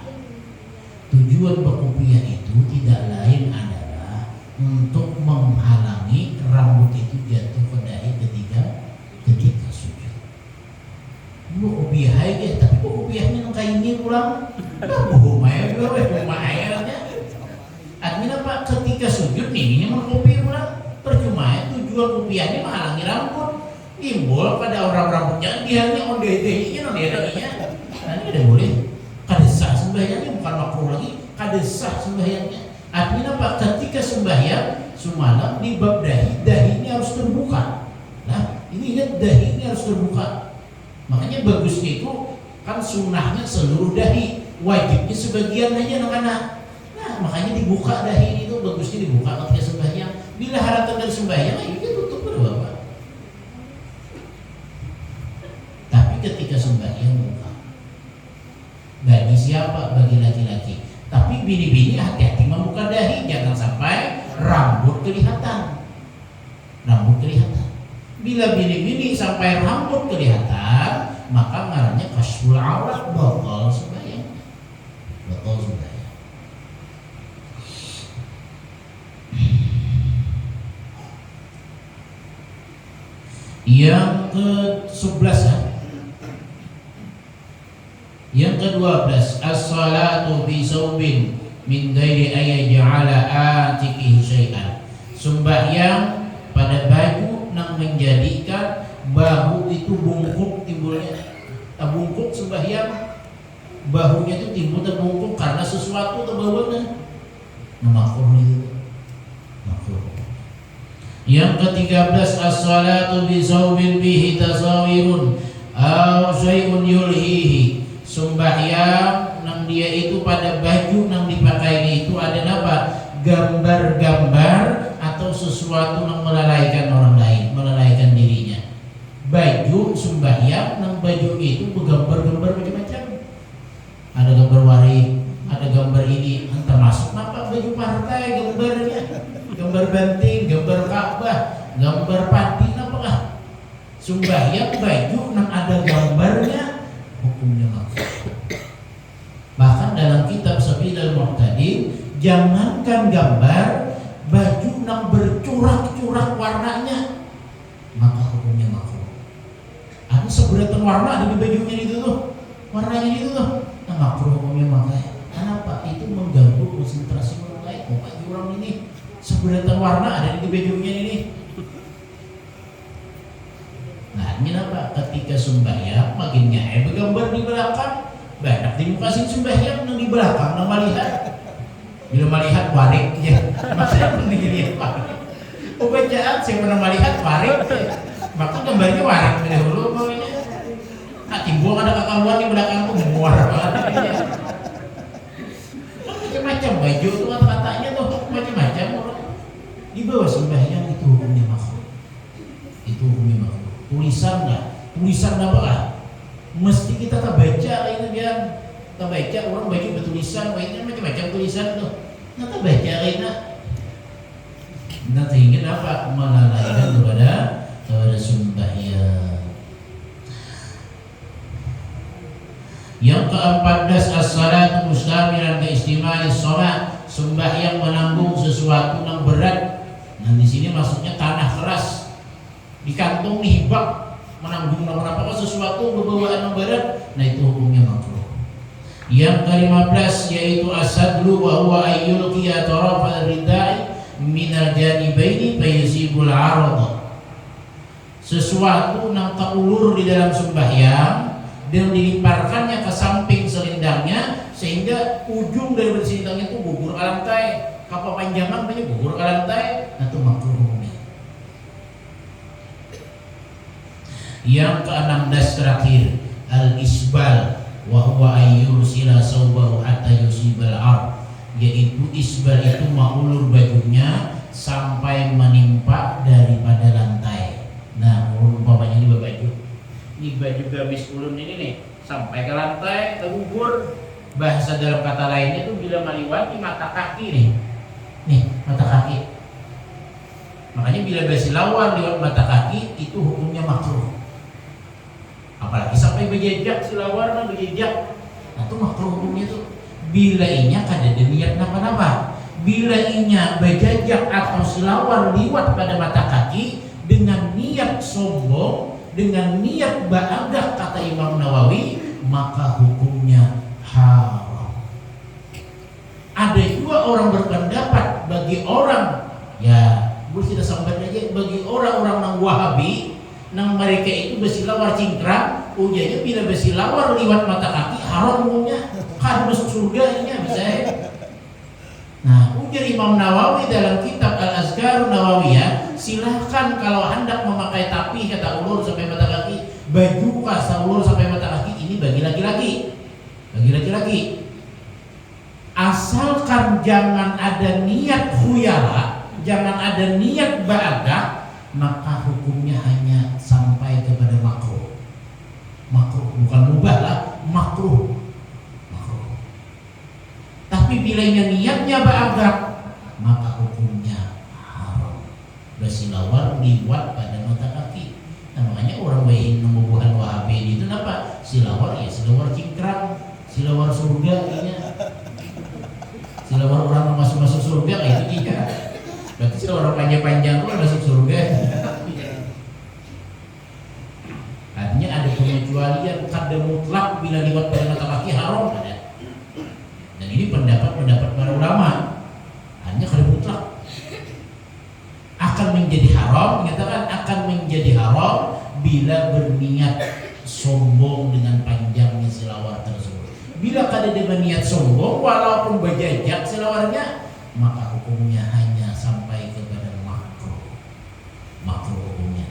Tujuan berkopiah itu tidak lain adalah untuk menghalangi rambut itu jatuh ke dahi ketika sujud. Lu kopiah aja, tapi kok kopiahnya nang kainnya pulang? Buhumaya juga, buhumaya aja. Artinya apa? Ketika sujud nih, ini mengkopiah pulang. Percuma tujuan kopiahnya menghalangi rambut. Timbul pada orang rambutnya dianya ondeh-ondehnya ondeh-ondehnya. Nah ini tidak boleh. Kadesah sembahyangnya, bukan makruh lagi, kadesah sembahyangnya. Artinya apa? Ketika sembahyang semalam di bab dahi, dahi ini harus terbuka. Nah ini ingat, dahi ini harus terbuka. Makanya bagusnya itu kan sunnahnya seluruh dahi, wajibnya sebagian aja anak-anak. Nah makanya dibuka dahi itu, bagusnya dibuka ketika sembahyang. Bila harapkan dari sembahyang, ya tutup berapa? Ketika sembahyang buka. Bagi siapa? Bagi laki-laki. Tapi bini-bini hati-hati membuka dahi, jangan sampai rambut kelihatan. Rambut kelihatan. Bila bini-bini sampai rambut kelihatan, maka ngarannya kasful aurat, batal sembahyang. Batal sembahyang. Yang ke-11 ya. Yang ke-12, as-salatu fi saubin min ghairi ayyaj'ala atiqihi syai'an, sembahyang pada baju yang menjadikan bahu itu bungkuk timbulnya. Bungkuk sembahyang, bahunya itu timbul terbungkuk karena sesuatu terbawahnya. Nah makruh itu. Makruh. Yang ke-13, as-salatu bi saubin bihi tasawirun aw syai'un yulhihi, sembahyang nang dia itu pada baju nang dipakai itu ada apa? Gambar-gambar atau sesuatu yang melalaikan orang lain, melalaikan dirinya. Baju sembahyang nang baju itu bergambar-gambar macam-macam. Ada gambar waris, ada gambar ini, termasuk apa? Baju partai gambarnya, gambar banting, gambar Ka'bah, gambar padi, apakah? Sembahyang baju nang ada gambarnya, hukumnya makruh. Bahkan dalam kitab Sabilul Muhtadin, jangankan gambar, baju nang bercorak-corak warnanya, maka hukumnya makruh. Ada seberatan warna ada di bajunya itu tuh, warnanya itu tuh, nah makruh hukumnya makruh. Kenapa? Itu mengganggu konsentrasi orang lain. Oh, baju orang ini seberatan warna ada di bajunya ini. Nah, ini apa? Ketika sembahyang makinnya bergambar di belakang, banyak di muka sini sembahyang yang di belakang yang melihat. Bila melihat warik ya, maksudnya melihat warik. Oh bacaan saya pernah melihat warik, ya. Maka gambarnya warik dahulu maunya. gua ada kakaluan di belakang tuh muar banget. Macam-macam baju tuh kata-katanya tuh macam-macam orang. Di bawah sembahyang itu hukumnya makruh. Itu hukumnya makruh. Tulisan nggak? Tulisan apa? Mesti kita baca ini biar kita baca orang baju bertulisan, bacanya macam-macam tulisan tuh. Kita baca ini. Nanti ingin apa? Melalaikan kepada sembahyang. Yang ke-14 as-salatu mustamilan ke istimali sholat, sembahyang menanggung sesuatu yang berat. Nah di sini maksudnya tanah keras di kantong nih bak menanggung apa sesuatu berbawaan yang berat. Nah itu hukumnya makruh. Yang ke-15 yaitu asadlu wa huwa ayyulqiya tarafal ridai minal janibaini fayusibul arad. Sesuatu yang terulur di dalam sembahyang dan dilimparkannya ke samping selendangnya sehingga ujung dari selendangnya itu gugur ke lantai, kapal panjangan banyak gugur ke lantai. Nah itu makruh hukumnya. Yang ke-16 terakhir al-isbal wa huwa ayyursila sawbahu hatta yusibal ard, yaitu isbal itu mengulur bajunya sampai menimpa daripada lantai. Nah umpamanya ini baju, ini baju gamis ulun ini nih sampai ke lantai tergugur. Bahasa dalam kata lainnya itu bila meliwati mata kaki nih mata kaki. Makanya bila bersilawar lewat mata kaki itu hukumnya makruh. Apalagi sampai berjejak silawar nah berjejak, nah itu makruh hukumnya tuh. Bila inya kada ada niat napa-napa, bila inya berjejak atau silawar liwat pada mata kaki dengan niat sombong, dengan niat ba'adah kata Imam Nawawi, maka hukumnya haram. Ada juga orang berpendapat bagi orang ya boleh kita sambat aja, bagi orang-orang yang Wahabi nang mereka itu bersilawar cingkrang, ujarnya bila bersilawar liwat mata kaki haram hukumnya, kan masuk surga ini bisa. Nah, ujar Imam Nawawi dalam kitab Al-Azkar Nawawiyah, silahkan kalau hendak memakai tapi kata ulur sampai mata kaki, baju kasa ulur sampai mata kaki, ini bagi laki-laki. Asalkan jangan ada niat khuyala, jangan ada niat ba'adah, maka hukumnya hanya sampai kepada makruh. Makruh bukan mubah lah, makruh. Tapi bila niatnya ba'adah, maka hukumnya haram. Bersilawar liwat pada mata kaki. Nah, makanya orang baik membubuhan Wahabi itu kenapa? Silawar ya silawar cingkrang, silawar surga ini. Silawar orang masuk surga kayak itu juga. Berarti silawar panjang-panjang itu masuk surga. Artinya ada pengecualian kada mutlak bila liwat pada mata kaki haram ada. Dan ini pendapat para ulama. Hanya kada mutlak. Akan menjadi haram, menyatakan akan menjadi haram bila berniat sombong dengan panjangnya silawar tersebut. Bila kada ada niat sombong, walaupun berjajak silawarnya, maka hukumnya hanya sampai kepada makruh. Makruh hukumnya.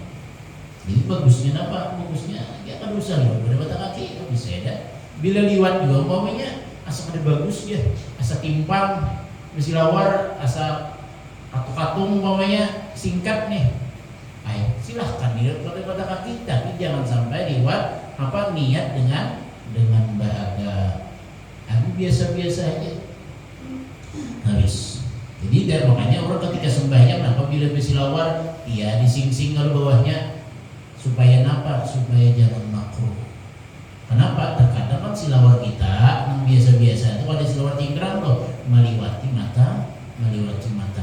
Jadi bagusnya apa? Bagusnya ya kan usah liwat pada mata kaki itu bisa ada. Bila liwat juga umpamanya asa kada bagus ya, asa timpang bersilawar, asa katung-katung umpamanya singkat nih. Ayo silahkan liwat pada mata kaki, tapi jangan sampai liwat apa niat dengan bahagia. Aku biasa-biasa aja habis. Jadi dan makanya orang ketika sembahyang apabila bersilawar ya dising-sing kalau bawahnya supaya apa? Supaya jangan makruh. Kenapa? Terkadang kan silawar kita yang biasa-biasa itu ada silawar cingkrang loh melewati mata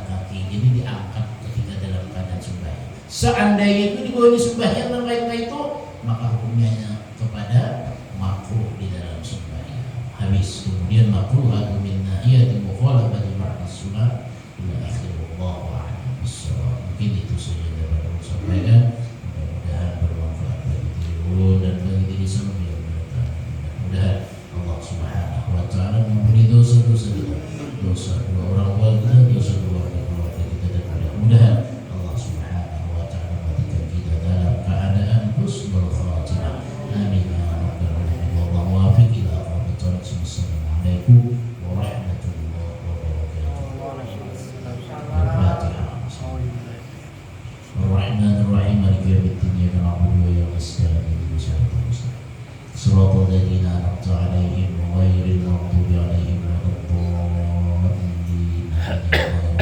kaki. Jadi diangkat ketika dalam keadaan sembahyang. Seandainya itu dibawa di sembahyang dan lain-lain itu, maka hukumnya kepada makruh di dalam sembahyang. Habis kemudian makruh atau min nahiyati mukhalafati ma'na sunnah ila akhir wallahu a'lam bissawab. Mungkin itu saja dapat saya sampaikan. Mudah-mudahan bermanfaat bagi diri dan bagi diri sendiri. Mudah-mudahan Allah Subhanahu wa taala mengampuni dosa-dosa kita, dosa dua orang tua kita, dosa keluarga kita, dan mudah-mudahan Allah Subhanahu wa taala matikan kita dalam keadaan husnul khatimah. Amin. الذين أنعمت عليهم غير المغضوب عليهم ولا الضالين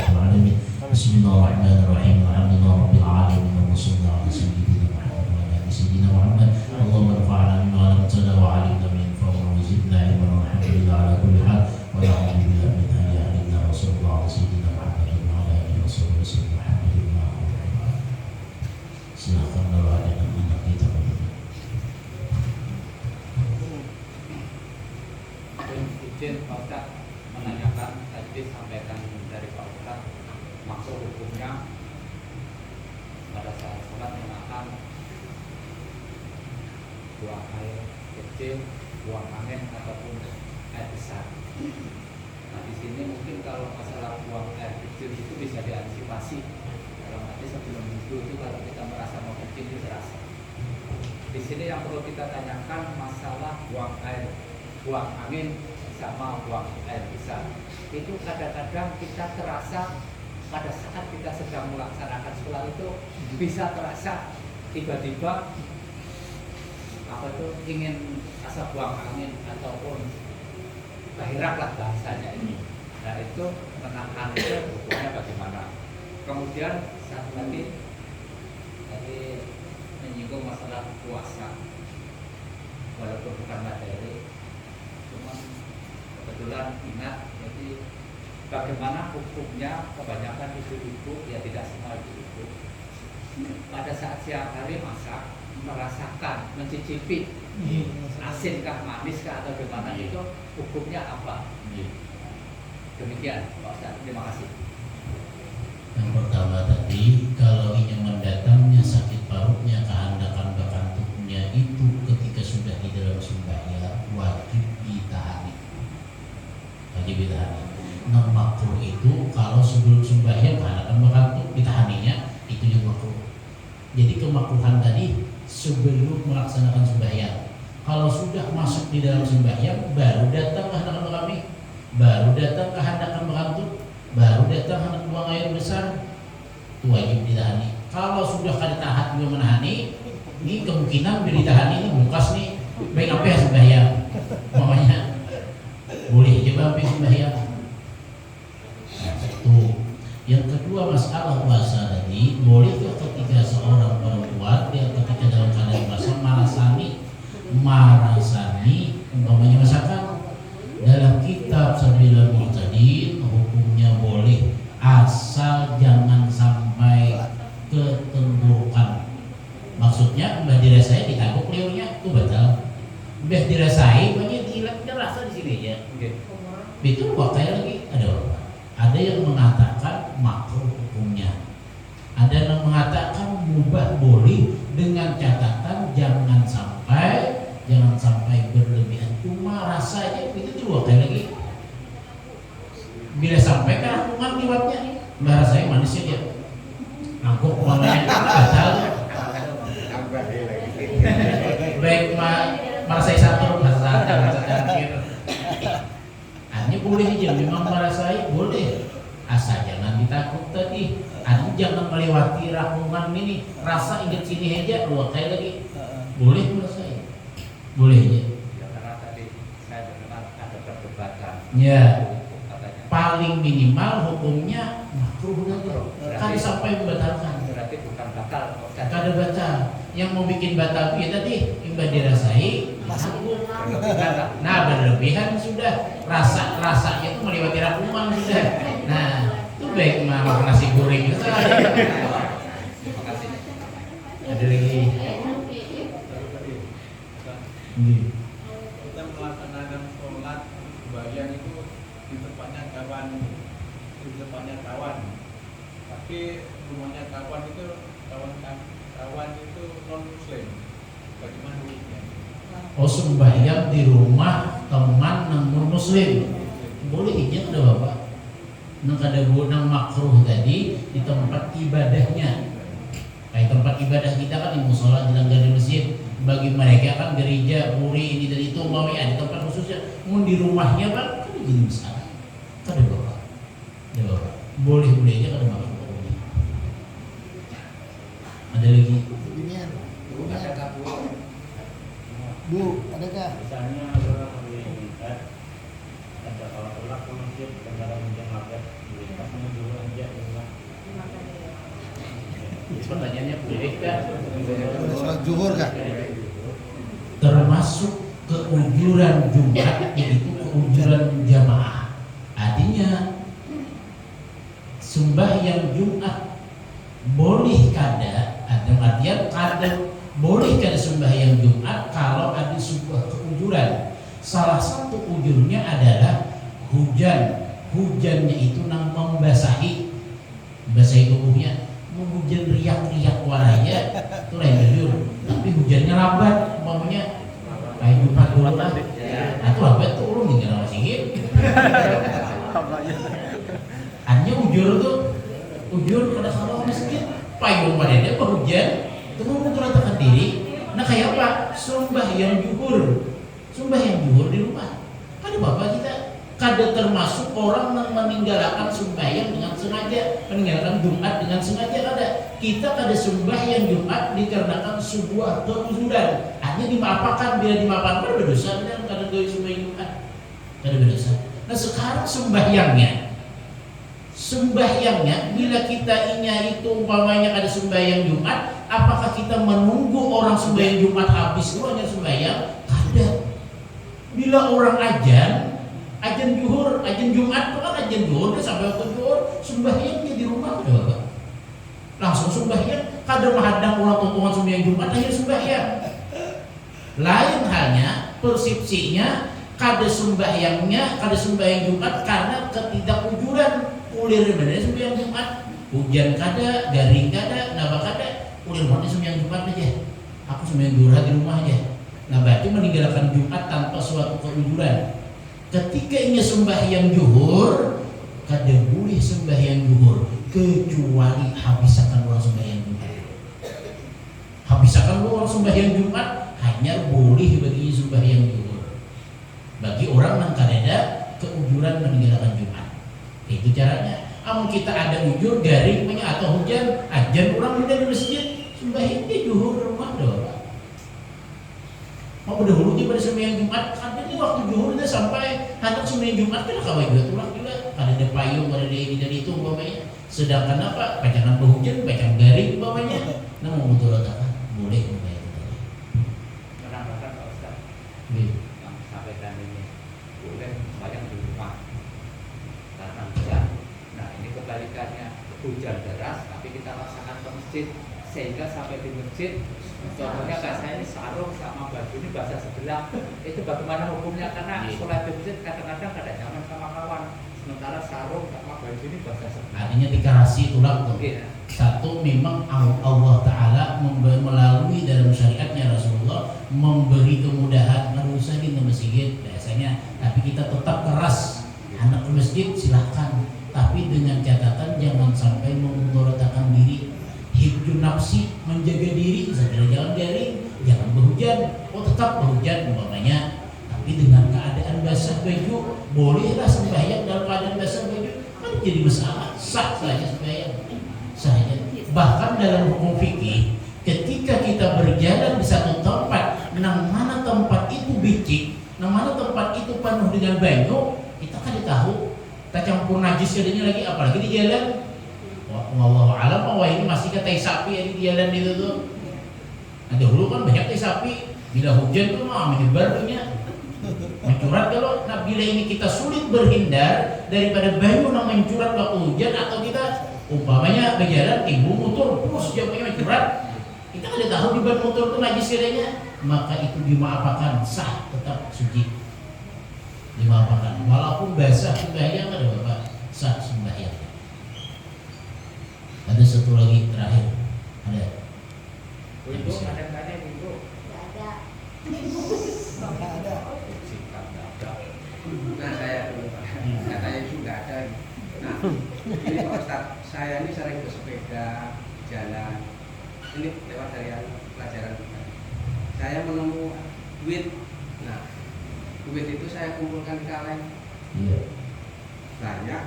آمين. بسم الله الرحمن الرحيم الحمد لله رب العالمين وصلى على سيدنا محمد وعلى آل سيدنا محمد اللهم ارفعنا بما علمتنا وعلمنا من ينفعنا وزدنا علما والحمد لله على كل حال ونعوذ بالله من أن يهلكنا وصلى الله على سيدنا محمد وعلى آله وصحبه وسلم الحمد لله. Silakan kalau ada anak kita. Izin Pak Ustaz menanyakan tadi sampaikan dari Pak Ustaz maksud hukumnya pada saat sholat menahan buang air kecil, buang angin ataupun air besar. Nah di sini mungkin kalau masalah buang air kecil itu bisa diantisipasi. Kalau nanti sebelum itu kalau kita merasa mau kecil itu terasa. Di sini yang perlu kita tanyakan masalah buang air, buang angin sama buang air besar. Itu kadang-kadang kita terasa pada saat kita sedang melaksanakan sholat itu bisa terasa tiba-tiba apa tuh ingin asa buang angin ataupun bahirak lah bahasanya ini. Nah itu menahan itu hukumnya bagaimana? Kemudian satu lagi tadi menyinggung masalah puasa, walaupun bukan materi, cuma kebetulan ingat. Jadi bagaimana hukumnya kebanyakan ibu-ibu, ya tidak semua ibu-ibu, pada saat siang hari masak merasakan, mencicipi asinkah, maniskah atau bagaimana, itu hukumnya apa? Demikian Pak Ustaz, terima kasih. Yang pertama tadi, kalau ingin mendatangnya sakit parutnya, kehandakan bakantuknya itu ketika sudah di dalam sembahyang wajib ditahani. Wajib ditahani. Nah makruh itu kalau sebelum sembahyang kehandakan bakantuk ditahaninya, itu yang makruh. Jadi kemakruhan tadi sebelum melaksanakan sembahyang. Kalau sudah masuk di dalam sembahyang baru datang kehandakan bakami, baru datang kehandakan bakantuk, baru datang hendak buang air besar, itu wajib ditahani. Kalau sudah kada tahan juga menahani, ini kemungkinan bila ditahani ini bukas nih, baik apa ya sembahyang, mamanya boleh aja bapak sembahyang. Nah, satu. Yang kedua masalah puasa tadi, boleh ketika seorang perempuan dia ketika dalam keadaan puasa marasani, umpamanya masakan dalam kitab Sabilul Mu'tadin hukumnya boleh asal jangan sampai ketenggorokan. Maksudnya mbah dirasai ditangkap liurnya itu batal. Mbah dirasai banyak hilang rasa di sini ya. Itu waktunya lagi ada orang. Ada yang mengatakan makruh hukumnya. Ada yang mengatakan mubah boleh dengan catatan jangan sampai berlebihan. Cuma rasanya itu dua kali lagi. Bila sampai ke rakungan liwatnya nih, mbak rasanya manisnya dia. Angkuk uangnya batal. Baik merasai satu terakhir. Hanya boleh aja, memang merasai boleh. Asal jangan ditakut tadi. Jangan melewati rakungan ini. Rasa ingat sini aja dua kali lagi. Boleh merasai. Boleh aja. Ya, paling minimal hukumnya makruh kan sampai membatalkan. Berarti bukan batal. Kada batal. Yang mau bikin batal ya tadi imbah dirasai. Nah berlebihan sudah. Rasanya itu melewati rakungan sudah. Nah itu baik makan nasi goreng itu. Terima kasih. Ada lagi. Kita melaksanakan sholat sembahyang itu di tempatnya kawan, tapi rumahnya kawan itu non muslim. Bagaimana hukumnya? Oh sembahyang di rumah teman non muslim boleh izin ada bapak. Nang kada nang makruh tadi di tempat ibadahnya. Kayak tempat ibadah kita kan di musola, di langgar di masjid. Bagi mereka kan gereja, puri ini dan itu mau ada tempat khususnya. Mau di rumahnya kan jadi besar. Kada bapak. Ada bapak. Boleh aja kada makruh. Ada lagi. Bu, adakah? Misalnya orang melihat ada kalau tolak ke masjid antara menjang maghrib pas menuju aja rumah. Pertanyaannya boleh kan? Boleh sholat zuhur kah? Termasuk keujuran Jumat yaitu keujuran jamaah. Artinya sembahyang Jumat boleh kada, ada artian kada boleh kada sembahyang Jumat kalau ada sebuah keujuran. Salah satu ujurnya adalah hujan. Hujannya itu nang membasahi tubuhnya, hujan riak-riak warnanya itu lain jujur. Tapi hujannya lambat, umpamanya kayak Jumat dulu lah. Itu lambat tuh urung tinggal masih hanya ujur pada kalau masjid payung pada dia hujan itu mengeratakan diri. Nah kayak apa? Sembahyang zuhur di rumah. Ada bapak kita kada termasuk orang yang meninggalkan sembahyang dengan sengaja, meninggalkan Jumat dengan sengaja kada. Kita kada sembahyang Jumat dikarenakan sebuah keuzuran. Hanya dimaafkan, bila dimaafkan berdosa dan kada doi sembahyang Jumat. Kada berdosa. Nah sekarang sembahyangnya bila kita itu umpamanya ada sembahyang Jumat, apakah kita menunggu orang sembahyang Jumat habis dulu hanya sembahyang? Kada. Bila orang ajan Jumat itu kan ajan zuhur sampai waktu zuhur sembahyangnya di rumah udah Bapak. Langsung sembahyang, kada menghadang orang tontonan sembahyang Jumat akhir sembahyang. Lain halnya persepsinya kada sembahyang Jumat karena ketidakujuran ulir benar sembahyang Jumat. Hujan kada, garing kada, nabak kada, ulir mana sembahyang Jumat aja. Aku sembahyang zuhur di rumah aja. Nah berarti meninggalkan Jumat tanpa suatu keujuran. Ketika ini sembahyang zuhur, kada boleh sembahyang zuhur kecuali habisakan orang sembahyang Jumat. Habisakan orang sembahyang Jumat hanya boleh bagi sembahyang zuhur. Bagi orang yang kada keujuran meninggalkan Jumat. Itu caranya. Amun kita ada ujur garing atau hujan, ajan orang di masjid sembahyang di zuhur rumah doang. Mau berdahulunya pada sembahyang Jumat, kan ini waktu zuhur udah sampai hendak sembahyang Jumat kan kawai juga tulang juga, ada payung, ada ini dan itu umpamanya. Sedangkan apa? Bacakan hujan, bacakan garing umpamanya. Nah mau betul tak boleh membayar tadi. Menambahkan Pak Ustaz Iya. yang sampaikan ini boleh sembahyang di rumah karena hujan. Nah ini kebalikannya, hujan deras tapi kita laksanakan ke masjid sehingga sampai di masjid contohnya kayak saya ini sarung sama baju ini basah sebelah, itu bagaimana hukumnya? Karena sholat di masjid kadang-kadang kada nyaman sama kawan, sementara sarung sama baju ini basah sebelah. Artinya dikarasi tulang tuh. Iya. Satu memang Allah Ta'ala melalui dalam syariatnya Rasulullah memberi kemudahan nggak usah di masjid biasanya, tapi kita tetap keras anak ke masjid silahkan, tapi dengan catatan jangan sampai memudoratakan diri. Hibjun nafsi, menjaga diri, segera jalan garing, jangan berhujan. Tetap berhujan umpamanya, tapi dengan keadaan basah baju, bolehlah sembahyang dalam keadaan basah baju, kan jadi masalah, sah saja sembahyang, saja. Bahkan dalam hukum fikih, ketika kita berjalan di satu tempat, nang mana tempat itu becik, nang mana tempat itu penuh dengan banyu, kita kan tahu, tak campur najis jadinya lagi, apalagi di jalan. Wallahu alam, wah ini masih tai sapi yang di jalan itu tuh. Nah dahulu kan banyak tai sapi, bila hujan tuh mah menyebar punya mencurat. Kalau nah bila ini kita sulit berhindar daripada banyu yang mencurat waktu hujan, atau kita umpamanya berjalan timbul motor terus jamnya mencurat, kita kan tahu di ban motor itu najis jadinya, maka itu dimaafkan, sah, tetap suci, dimaafkan walaupun basah sembahyang ada bapak, sah sembahyang. Ada satu lagi terakhir, ada. Ibu ada ibu? Nggak ada. Nah saya dulu Pak, katanya itu nggak ada. Nah ini Pak Ustadz, saya ini sering bersepeda jalan, ini lewat dari pelajaran kita. Saya menemu duit. Nah duit itu saya kumpulkan di kaleng. Iya. Banyak,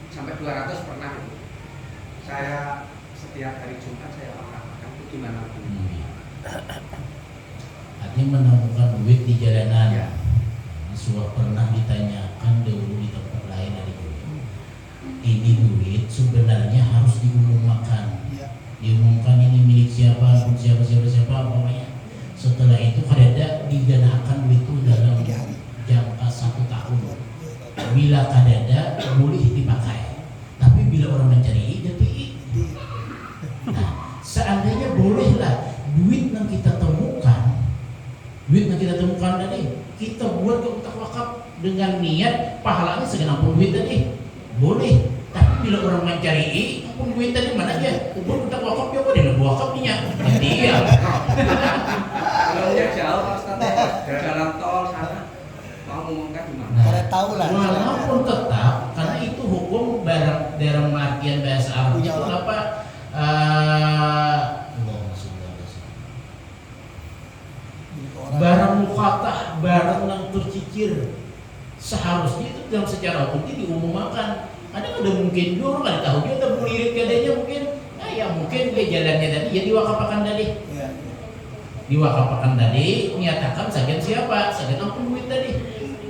sampai 200 pernah itu. Saya setiap hari Jumat saya makan itu gimana? artinya menemukan duit di jalanan. Ya. Sudah pernah ditanyakan dahulu di tempat lain dari ini duit sebenarnya harus diumumkan. Iya. Diumumkan ini milik siapa, siapa, pokoknya. Setelah itu kadada digandakan duit itu dalam 3 hari. jangka 1 tahun. Bila kadada boleh dipakai, tapi bila orang mencari jadi. Nah, seandainya bolehlah duit yang kita temukan tadi kita buat ke kotak wakaf dengan niat pahalanya segenap pun duit tadi boleh. Tapi bila orang mencari pun duit tadi mana aja buat kotak wakaf dia boleh nak wakaf niat dia. Kalau jauh Pak Ustaz, jalan tol sana mau ngomongkan gimana? Pada tahu lah. Walaupun tetap karena itu hukum barang dalam artian bahasa Arab Punya itu orang. apa? Barang mukhatah, barang yang tercicir seharusnya itu dalam secara hukum itu diumumkan. Ada mungkin dia orang ada tahu dia tak melirik gadanya mungkin, nah ya mungkin dia jalannya tadi ya diwakafkan tadi. Iya. Diwakafkan tadi menyatakan sekian siapa, sekian ampun duit tadi.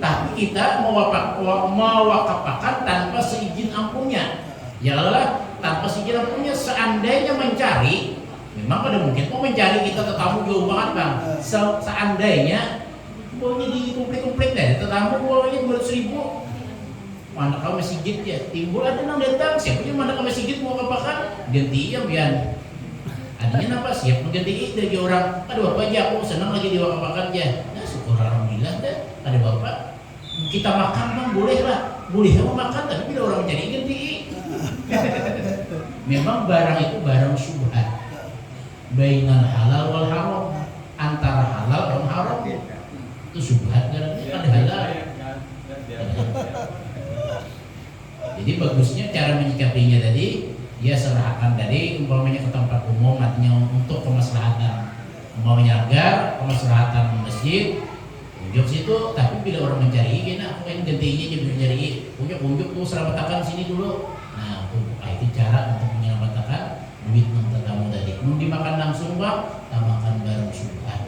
Tapi kita mewakafkan tanpa seizin ampunnya. Ya Allah, tanpa seizin ampunnya seandainya mencari, memang pada mungkin mau mencari kita tetamu jauh banget bang. Seandainya bawanya di komplit deh, tetamu bawanya 200.000. Mana kau masih git ya, timbul ada nang datang, siapa yang mana kau masih git mau apakan, ganti ya biar. Adanya apa siap mengganti dari orang. Ada bapak aja aku senang lagi diwakafkan ya. Nah syukur alhamdulillah deh. Ada bapak kita makan bang boleh lah, boleh mau makan tapi bila orang mencari ganti. Memang barang itu barang syubhat. Bainal halal wal haram, antara halal dan haram itu syubhat karena ada halal. Jadi bagusnya cara menyikapinya tadi dia serahkan tadi umpamanya ke tempat umum artinya untuk kemaslahatan umpamanya agar kemaslahatan masjid unjuk situ. Tapi bila orang mencari kena aku yang gantinya jadi mencari unjuk tuh selamatkan sini dulu. Nah itu cara untuk menyelamatkan duit yang tetamu tadi. Mau dimakan langsung bang, tambahkan barang syubhat.